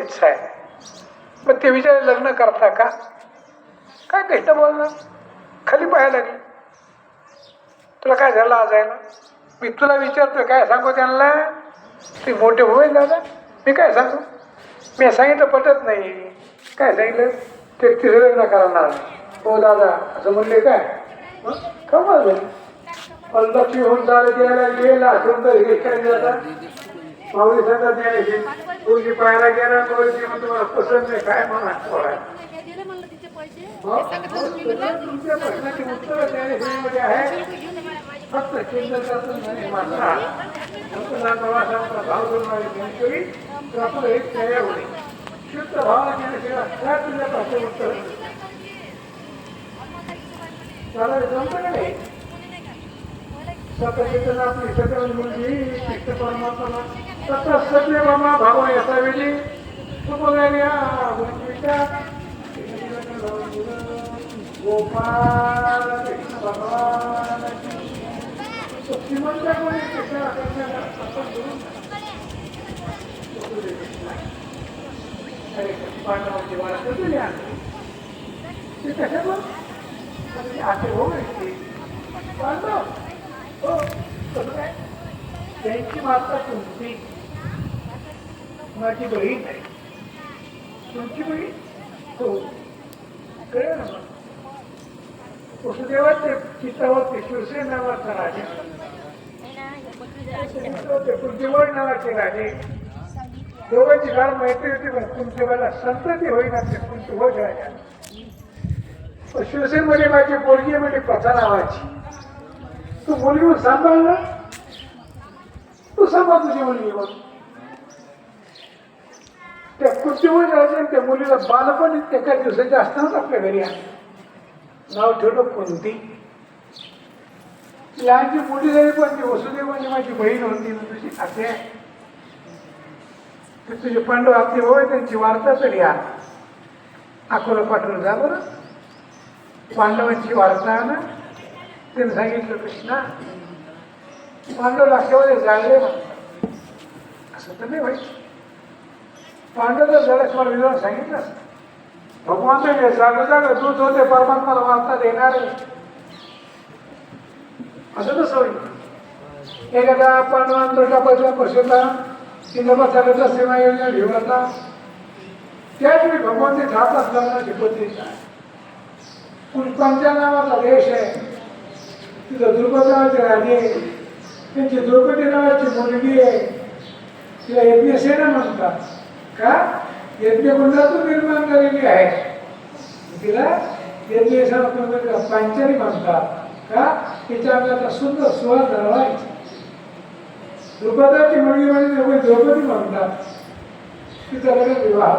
इच्छा आहे. मग ते विचार लग्न करता का? काय कष्ट बोलणार, खाली पाहायला लागली. तुला काय झालं आज यायला? मी तुला विचारतोय, काय सांगू त्यांना? ते मोठे होईल दादा, मी काय सांगू? मी सांगितलं पटत नाही. काय सांगितलं? ते तिथे लग्न करणार. हो दादा असं म्हणले काय? कमाल झाली. लक्ष होऊन चालत यायला गेला काय जातात माऊली सांगत नाही पूर्वी पाहायला गेला माऊली मग तुम्हाला पसंत नाही काय म्हणा तुमच्या प्रश्नाची उत्तर ज्ञानेश्वरीमध्ये आहे. फक्त चिंतनातून मात्र भाव ज्ञानेश्वरी आपलं एक तयार होईल. शुद्ध भाव ज्ञानेश्वरी काय तुझ्या प्रश्न उत्तर चालेल जमतं का नाही? सतचेतना आपली सकल मुलगी कृष्ण परमात्मा तत्र सत्य मामा भाव याचा वेळी सुपगल्या गोपाल कृष्ण भगवान श्रीमंत कोणी कृष्ण पांडवांची वाट कधी आणली ते कशावर असे हो पांडव हो कसं काय? त्यांची माता तुमची माझी बहीण आहे. तुमची बहीण हो कळलं ना. वसुदेवाचे चित्तावरती शिवसेन नावाचा राजा, पृथ्वीवर नावाचे राजे, दोघांची फार मैत्री होती. पण तुमच्या वेळेला संतती होईना ते तुमची होत राजा. शिवसेन मध्ये माझी पोरगी म्हणजे प्रथा नावाची. तू मुलगी सांभाळला, तू सांभाळ तुझी मुलगी. मग त्या पृथ्वीवर राजा त्या मुलीला बालपण एका दिवसाच्या असतानाच आपल्या घरी आले. नाव ठेवलं कोणती. लहानची मुली झाली पण ती वसुदेव म्हणजे माझी बहीण होती ना तुझी असे तुझे पांडव आपले होय त्यांची वार्ता तरी आ अकोला पाठवून जा बरं. पांडवांची वार्ता ना त्याने सांगितलं कृष्णा पांडव लक्षामध्ये जाळले म्हणतात. असं तर नाही व्हायचं. पांडव जर झाल्यास मला विधान सांगितलं भगवान जागा दूध होते परमात्माला वार्ता देणारे असं कसं होईल. एखादा पांडवांचा टापाचा पशुता चिन्हपाचा सेवा योजना घेऊन आता त्यावेळी भगवान ते खात असताना शिकवतेचा पुष्पांच्या नावाचा देश आहे. तिथं द्रुपद नावाचे राजे त्यांची द्रौपदी नावाची मुलगी आहे. तिला यज्ञसेना म्हणतात. का यज्ञकुंडातून निर्माण झालेली आहे. तिला यज्ञसेना पांचाली म्हणतात. का तिच्या अंगाचा सुंदर सुवास धरवायचा. द्रुपदाची मुलगी म्हणजे द्रौपदी म्हणतात. तिचा लग्न विवाह